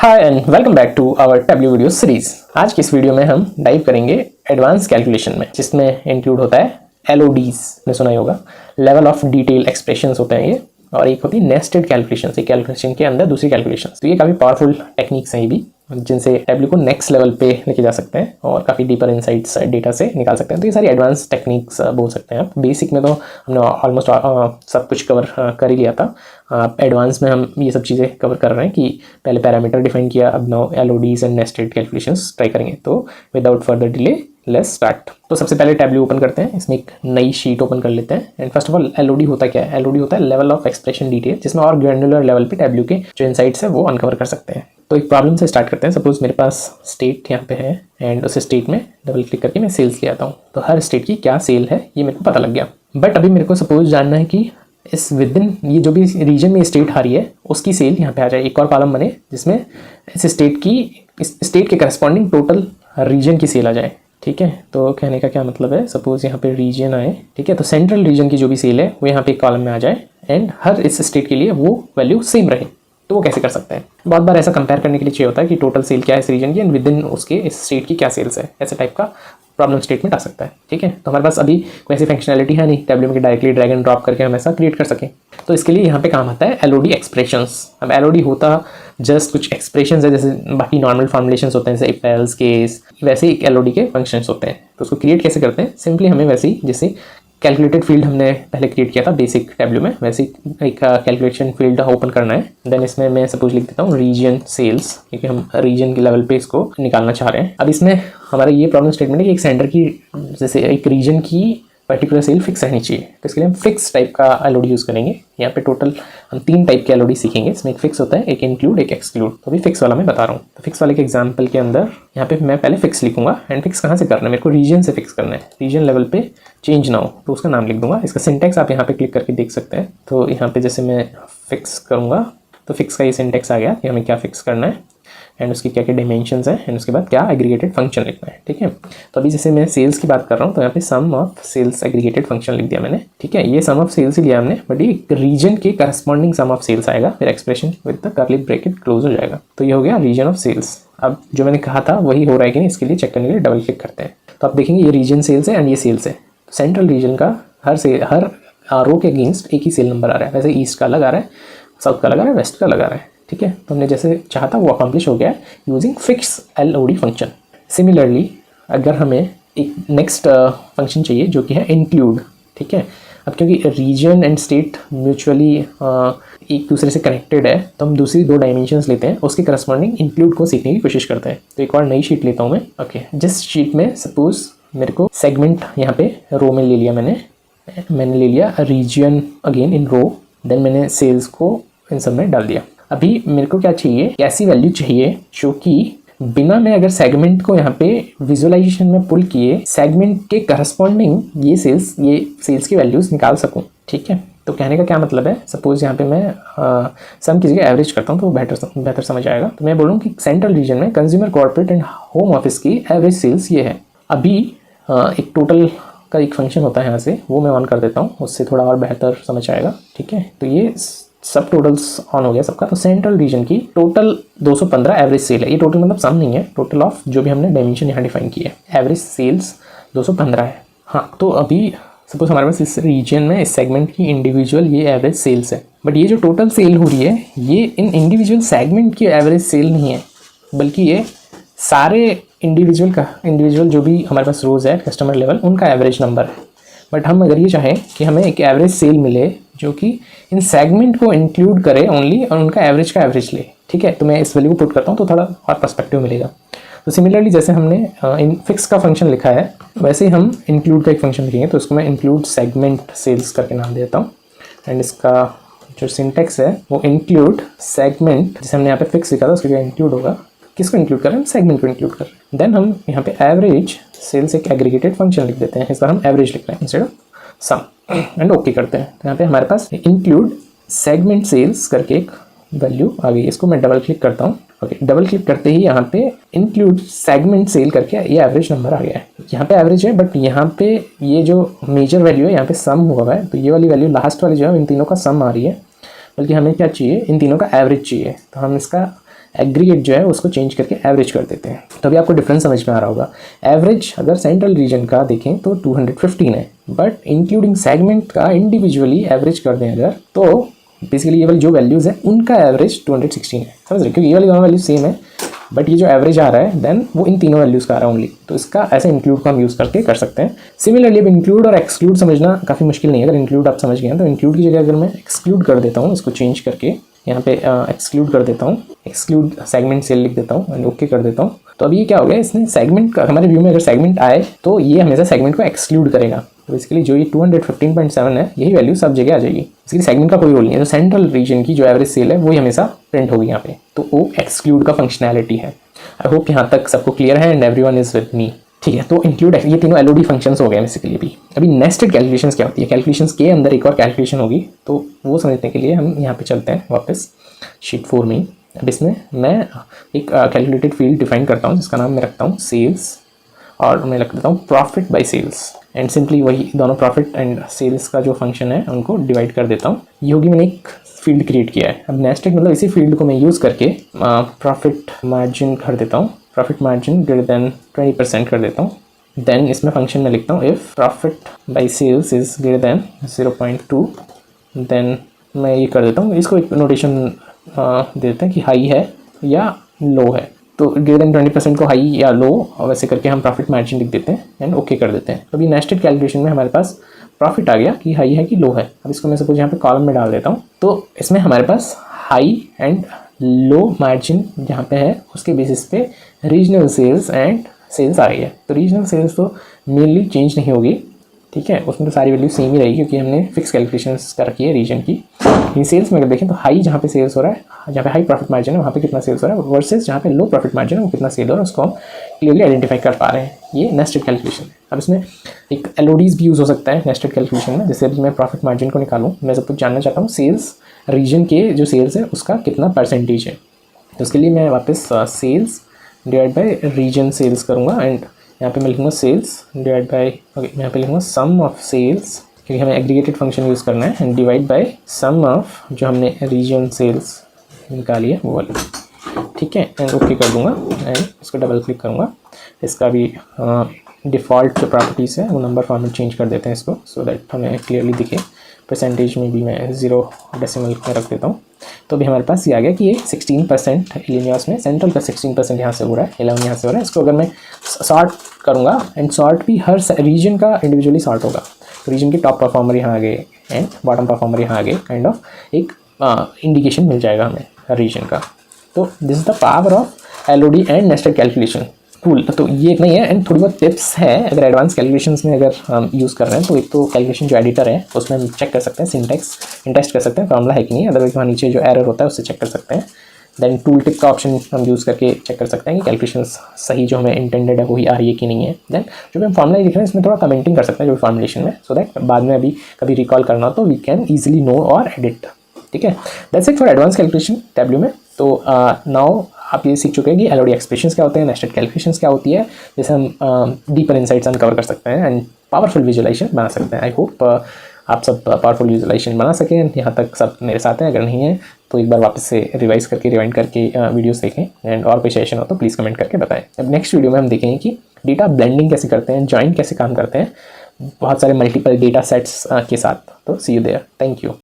Hi and welcome back to our Tableau video series. आज की इस वीडियो में हम डाइव करेंगे एडवांस कैलकुलेशन में, जिसमें इंक्लूड होता है LODs, ने सुना ही होगा, लेवल ऑफ डिटेल एक्सप्रेशंस होते हैं ये, और एक होती है नेस्टेड कैलकुलेशन, एक कैलकुलेशन के अंदर दूसरी कैलकुलेशन। तो ये काफ़ी पावरफुल टेक्निक्स हैं ये भी, जिनसे टैब्ल्यू को नेक्स्ट लेवल पे लेके जा सकते हैं और काफ़ी डीपर इनसाइट्स डेटा से निकाल सकते हैं। तो ये सारी एडवांस टेक्निक्स बोल सकते हैं आप। बेसिक में तो हमने ऑलमोस्ट सब कुछ कवर कर ही लिया था। एडवांस में हम ये सब चीज़ें कवर कर रहे हैं कि पहले पैरामीटर डिफाइन किया, अब now LODs and nested calculations try करेंगे। तो without further delay let's start. तो सबसे पहले टैब्ल्यू ओपन करते हैं, इसमें एक नई शीट ओपन कर लेते हैं। And first of all LOD होता क्या है? LOD होता है लेवल ऑफ एक्सप्रेशन डिटेल, जिसमें और ग्रैन्युलर लेवल पे टैब्ल्यू के जो इनसाइट्स है वो अनकवर कर सकते हैं। तो एक प्रॉब्लम से स्टार्ट करते हैं। सपोज मेरे पास स्टेट यहाँ पे है एंड उस स्टेट में डबल क्लिक करके मैं सेल्स ले आता हूँ। तो हर स्टेट की क्या सेल है ये मेरे को पता लग गया। बट अभी मेरे को सपोज जानना है कि इस विदिन ये जो भी रीजन में स्टेट आ रही है उसकी सेल यहाँ पे आ जाए। एक और कॉलम बने जिसमें इस स्टेट के करस्पॉन्डिंग टोटल रीजन की सेल आ जाए। ठीक है, तो कहने का क्या मतलब है, सपोज यहाँ पे रीजन आए, ठीक है, तो सेंट्रल रीजन की जो भी सेल है वो यहाँ पे एक कॉलम में आ जाए एंड हर इस स्टेट के लिए वो वैल्यू सेम रहे। तो वो कैसे कर सकते हैं? बहुत बार ऐसा कंपेयर करने के लिए चाहिए होता है कि टोटल सेल क्या है इस रीजन की एंड विदिन उसके इस स्टेट की क्या सेल्स है। ऐसे टाइप का प्रॉब्लम स्टेटमेंट आ सकता है। ठीक है, तो हमारे पास अभी कोई ऐसी फंक्शनैलिटी है नहीं टैब्ल्यू में कि डायरेक्टली ड्रैग एंड ड्रॉप करके हम ऐसा क्रिएट कर सकें। तो इसके लिए यहाँ पे काम आता है LOD एक्सप्रेशंस। अब LOD होता जस्ट कुछ एक्सप्रेशंस है, जैसे बाकी नॉर्मल फॉर्मुलेशंस होते हैं जैसे इफ एल्स केस, वैसे ही LOD के फंक्शंस होते हैं। तो उसको क्रिएट कैसे करते हैं? सिंपली हमें वैसे ही जैसे कैलकुलेटेड फील्ड हमने पहले क्रिएट किया था बेसिक टैब्ल्यू में, वैसे एक कैलकुलेशन फील्ड ओपन करना है। देन इसमें मैं सपोज लिख देता हूँ रीजन सेल्स, क्योंकि हम रीजन के लेवल पे इसको निकालना चाह रहे हैं। अब इसमें हमारा ये प्रॉब्लम स्टेटमेंट है कि एक सेंटर की, जैसे एक रीजन की पर्टिकुलर सेल फिक्स रहनी चाहिए। तो इसके लिए हम फिक्स टाइप का LOD यूज़ करेंगे। यहाँ पे टोटल हम 3 टाइप के LOD सीखेंगे। इसमें एक फिक्स होता है, एक इंक्लूड, एक एक्सक्लूड। तो अभी फिक्स वाला मैं बता रहा हूँ। तो फिक्स वाले के एग्जांपल के अंदर यहाँ पे मैं पहले फिक्स लिखूंगा एंड फिक्स कहाँ से करना है, मेरे को रीजन से फिक्स करना है। रीजन लेवल पे चेंज ना हो तो उसका नाम लिख दूंगा। इसका सिंटेक्स आप यहाँ पे क्लिक करके देख सकते हैं। तो यहाँ पे जैसे मैं फिक्स करूँगा तो फिक्स का ये सिंटेक्स आ गया कि हमें क्या फिक्स करना है एंड उसकी क्या क्या डायमेंशंस है एंड उसके बाद क्या एग्रीगेटेड फंक्शन लिखना है। ठीक है, तो अभी जैसे मैं सेल्स की बात कर रहा हूँ तो यहाँ पे सम ऑफ सेल्स एग्रीगेटेड फंक्शन लिख दिया मैंने। ठीक है, ये सम ऑफ सेल्स ही लिया हमने, बट ये रीजन के करस्पॉन्डिंग सम ऑफ सेल्स आएगा, फिर expression with the curly bracket close हो जाएगा। तो ये हो गया रीजन ऑफ सेल्स। अब जो मैंने कहा था वही हो रहा है कि नहीं, इसके लिए चेक करने के लिए डबल क्लिक करते हैं। तो आप देखेंगे ये रीजन सेल्स है एंड ये सेल्स है। तो सेंट्रल रीजन का हर रो के अगेंस्ट एक ही सेल नंबर आ रहा है। वैसे ईस्ट का अलग आ रहा है, साउथ का अलग आ रहा है, वेस्ट का अलग आ रहा है। ठीक है, तो हमने जैसे चाहा था वो अकम्प्लिश हो गया है using fix LOD function. Similarly अगर हमें एक नेक्स्ट फंक्शन चाहिए जो कि है इंक्लूड। ठीक है, अब क्योंकि रीजन एंड स्टेट म्यूचुअली एक दूसरे से कनेक्टेड है तो हम दूसरी 2 डायमेंशंस लेते हैं, उसके करस्पॉन्डिंग इंक्लूड को सीखने की कोशिश करते हैं। तो एक और नई शीट लेता हूँ मैं। ओके, जिस शीट में सपोज मेरे को सेगमेंट यहाँ पे रो में ले लिया, मैंने ले लिया region again in row, then मैंने सेल्स को इन सब में डाल दिया। अभी मेरे को क्या चाहिए, ऐसी वैल्यू चाहिए जो कि बिना मैं अगर सेगमेंट को यहाँ पे विजुअलाइजेशन में पुल किए सेगमेंट के करस्पॉन्डिंग ये सेल्स की वैल्यूज निकाल सकूँ। ठीक है, तो कहने का क्या मतलब है, सपोज यहाँ पे मैं सम की जगह एवरेज करता हूँ तो बेहतर समझ आएगा। तो मैं बोलूँ कि सेंट्रल रीजन में consumer corporate and home office की एवरेज सेल्स ये है। अभी एक टोटल का एक फंक्शन होता है यहाँ से, वो मैं ऑन कर देता हूँ, उससे थोड़ा और बेहतर समझ आएगा। ठीक है, तो ये सब टोटल्स ऑन हो गया सबका। तो सेंट्रल रीजन की टोटल 215 एवरेज सेल है। ये टोटल मतलब सम नहीं है, टोटल ऑफ जो भी हमने डायमेंशन यहाँ डिफाइन की है। एवरेज सेल्स 215 है। हाँ, तो अभी सपोज हमारे पास इस रीजन में इस सेगमेंट की इंडिविजुअल ये एवरेज सेल्स है, बट ये जो टोटल सेल हो रही है ये इन इंडिविजुअल सेगमेंट की एवरेज सेल नहीं है, बल्कि ये सारे इंडिविजुअल जो भी हमारे पास रोज है कस्टमर लेवल, उनका एवरेज नंबर है। बट हम अगर ये चाहें कि हमें एक एवरेज सेल मिले जो कि इन सेगमेंट को इंक्लूड करे ओनली और उनका एवरेज का एवरेज ले, ठीक है, तो मैं इस वैल्यू को पुट करता हूँ तो थोड़ा और पर्सपेक्टिव मिलेगा। तो सिमिलरली जैसे हमने इन फिक्स का फंक्शन लिखा है वैसे ही हम इंक्लूड का एक फंक्शन लिखेंगे। तो उसको मैं इंक्लूड सेगमेंट सेल्स करके नाम देता हूँ एंड इसका जो सिंटेक्स है वो इंक्लूड सेगमेंट, जैसे हमने यहाँ पे फिक्स लिखा था उसके लिए इंक्लूड होगा। किसको इंक्लूड कर रहे हैं? सेगमेंट को इंक्लूड कर रहे हैं। देन हम यहाँ पे एवरेज सेल्स एक एग्रीगेटेड फंक्शन लिख देते हैं, इस बार हम एवरेज लिख रहे हैं instead of sum and okay करते हैं। तो यहाँ पे हमारे पास इंक्लूड सेगमेंट सेल्स करके एक वैल्यू आ गई। इसको मैं डबल क्लिक करता हूँ। ओके, डबल क्लिक करते ही यहाँ पे इंक्लूड सेगमेंट सेल करके ये एवरेज नंबर आ गया है। यहाँ पे एवरेज है बट यहाँ पे ये जो मेजर वैल्यू है यहाँ पे सम हुआ है, तो ये वाली वैल्यू लास्ट वाली जो है इन तीनों का सम आ रही है, बल्कि हमें क्या चाहिए, इन तीनों का एवरेज चाहिए। तो हम इसका एग्रीगेट जो है उसको चेंज करके एवरेज कर देते हैं। तो अभी आपको डिफरेंस समझ में आ रहा होगा। एवरेज अगर सेंट्रल रीजन का देखें तो 215 है, बट इंक्लूडिंग सेगमेंट का इंडिविजुअली एवरेज कर दें अगर, तो बेसिकली ये वाली जो वैल्यूज़ है उनका एवरेज 216 है। समझ रहे, क्योंकि ये वाली दोनों वैल्यूज सेम है, बट ये जो एवरेज आ रहा है देन वो इन तीनों वैल्यूज़ का आ रहा है ओनली। तो इसका ऐसे इंक्लूड को हम यूज़ करके कर सकते हैं। सिमिलरली अब इंक्लूड और एक्सक्लूड समझना काफ़ी मुश्किल नहीं है। अगर इंक्लूड आप समझ गए हैं तो इंक्लूड की जगह अगर मैं एक्सक्लूड कर देता हूँ, इसको चेंज करके यहाँ पे एक्सक्लूड कर देता हूँ, एक्सक्लूड सेगमेंट सेल लिख देता हूँ एंड ओके कर देता हूँ। तो अभी ये क्या हो गया, इसने सेगमेंट का, हमारे व्यू में अगर सेगमेंट आए तो ये हमेशा सेगमेंट को एक्सक्लूड करेगा। तो बेसिकली जो ये 215.7 है यही वैल्यू सब जगह आ जाएगी। इसलिए सेगमेंट का कोई रोल नहीं है। जो सेंट्रल रीजन की जो एवरेज सेल है वही हमेशा प्रिंट होगी यहाँ पे, तो वो एक्सक्लूड का फंक्शनैलिटी है। आई होप यहाँ तक सबको क्लियर है and everyone is with me. ठीक है, तो इंक्लूड ये तीनों एलओडी फंक्शंस हो गए बेसिकली। अभी नेस्टेड कैलकुलेशंस क्या होती है, कैलकुलेशंस के अंदर एक और कैलकुलेशन होगी, तो वो समझने के लिए हम यहाँ पे चलते हैं वापस शीट 4 में। अब इसमें मैं एक कैलकुलेटेड फील्ड डिफाइन करता हूँ जिसका नाम मैं रखता हूँ सेल्स, और मैं रख देता हूँ profit by sales, and simply वही दोनों प्रॉफिट एंड सेल्स का जो फंक्शन है उनको डिवाइड कर देता हूँ। ये होगी, मैंने एक फील्ड क्रिएट किया है। अब नेस्टेड मतलब इसी फील्ड को मैं यूज़ करके प्रॉफिट मार्जिन कर देता हूँ, प्रॉफिट मार्जिन ग्रेटर देन 20% कर देता हूँ। देन इसमें फंक्शन में लिखता हूँ if profit by sales is greater than 0.2, then मैं ये कर देता हूँ, इसको एक नोटेशन दे देते हैं कि हाई है या लो है। तो ग्रेटर देन 20% को हाई या लो वैसे करके हम प्रॉफिट मार्जिन लिख देते हैं एंड ओके कर देते हैं। तो अभी नेस्टेड कैलकुलेशन में हमारे पास प्रॉफिट आ गया कि हाई है कि लो है। अब इसको मैं सपोज यहाँ पे कॉलम में डाल देता हूँ, तो इसमें हमारे पास हाई एंड लो मार्जिन जहाँ पे है उसके बेसिस पे रीजनल सेल्स एंड सेल्स आ रही है। तो रीजनल सेल्स तो मेनली चेंज नहीं होगी, ठीक है, उसमें तो सारी वैल्यू सेम ही रहेगी क्योंकि हमने फिक्स कैलकुलेशंस कर रखी है रीजन की। इन सेल्स में अगर देखें तो हाई जहाँ पे सेल्स हो रहा है, जहाँ पे हाई प्रॉफिट मार्जिन है वहाँ पे कितना सेल्स हो रहा है, वर्सेस जहाँ पे लो प्रॉफिट मार्जिन है वो कितना सेल हो रहा है, उसको हम क्लियरली आइडेंटिफाई कर पा रहे हैं। ये नेस्टेड कैलकुलेशन है। अब इसमें एक एलओडीज भी यूज़ हो सकता है नेस्टेड कैलकुलेशन में। जैसे अभी मैं प्रॉफिट मार्जिन को निकालूँ, मैं सब कुछ जानना चाहता हूँ सेल्स रीजन के जो सेल्स है उसका कितना परसेंटेज है। तो उसके लिए मैं वापस sales divide by region sales करूँगा एंड यहाँ पे मैं लिखूँगा सेल्स डिवाइड बाई, ओके यहाँ पे लिखूँगा सम ऑफ सेल्स क्योंकि हमें एग्रीगेटेड फंक्शन यूज़ करना है, and divide by sum of जो हमने रीजन सेल्स निकाली है वो वाली, ठीक है, एंड ओके कर दूंगा एंड इसको डबल क्लिक करूँगा। इसका भी डिफ़ॉल्ट जो प्रॉपर्टीज़ है वो नंबर फॉर्मेट चेंज कर देते हैं इसको, सो दैट हमें क्लियरली दिखे। परसेंटेज में भी मैं 0 डेसिमल में रख देता हूँ। तो अभी हमारे पास ये आ गया कि ये 16% इलिनियस में सेंट्रल का 16% यहाँ से हो रहा है, 11 यहाँ से हो रहा है। इसको अगर मैं सॉर्ट करूँगा एंड सॉर्ट भी हर रीजन का इंडिविजुअली सॉर्ट होगा। तो रीजन के टॉप परफॉर्मर यहाँ आ गए एंड बॉटम परफॉर्मर यहाँ आ गए, काइंड ऑफ एक इंडिकेशन मिल जाएगा हमें हर रीजन का। तो this is the power of Elodie and nested calculation. Cool, तो ये एक नहीं है एंड थोड़ी बहुत टिप्स है अगर एडवांस कैलकुलेशंस में अगर हम यूज़ कर रहे हैं। तो एक तो कैलकुलेशन जो एडिटर है उसमें हम चेक कर सकते हैं सिंटैक्स, इंटेस्ट कर सकते हैं फॉर्मूला है कि नहीं, अदरवाइज वहाँ नीचे जो एरर होता है उससे चेक कर सकते हैं। देन टूल टिप का ऑप्शन हम यूज़ करके चेक कर सकते हैं कि कैलकुलेशंस सही जो हमें इंटेंडेड है वही आ रही है कि नहीं है। देन जो भी हम फॉर्मूला लिख रहे हैं इसमें थोड़ा कमेंटिंग कर सकते हैं जो भी फॉर्मुलेशन में, सो दैट बाद में अभी कभी रिकॉल करना हो तो वी कैन ईजिली नो और एडिट, ठीक है। That's it for advance calculation Tableau में। तो नाउ आप ये सीख चुके हैं कि एलओडी एक्सप्रेशंस क्या होते हैं, नेस्टेड कैलकुलेशंस क्या होती है, जैसे हम डीपर इनसाइट्स अनकवर कर सकते हैं एंड पावरफुल विजुअलाइजेशन बना सकते हैं। आई होप आप सब पावरफुल विजुअलाइजेशन बना सकें। यहाँ तक सब मेरे साथ हैं, अगर नहीं है तो एक बार वापस से रिवाइज करके रिवाइंड करके वीडियोस देखें एंड और कोई सजेशन हो तो प्लीज़ कमेंट करके बताएं। अब नेक्स्ट वीडियो में हम देखेंगे कि डेटा ब्लेंडिंग कैसे करते हैं, जॉइंट कैसे काम करते हैं बहुत सारे मल्टीपल डेटा सेट्स के साथ। तो सी यू देयर, थैंक यू।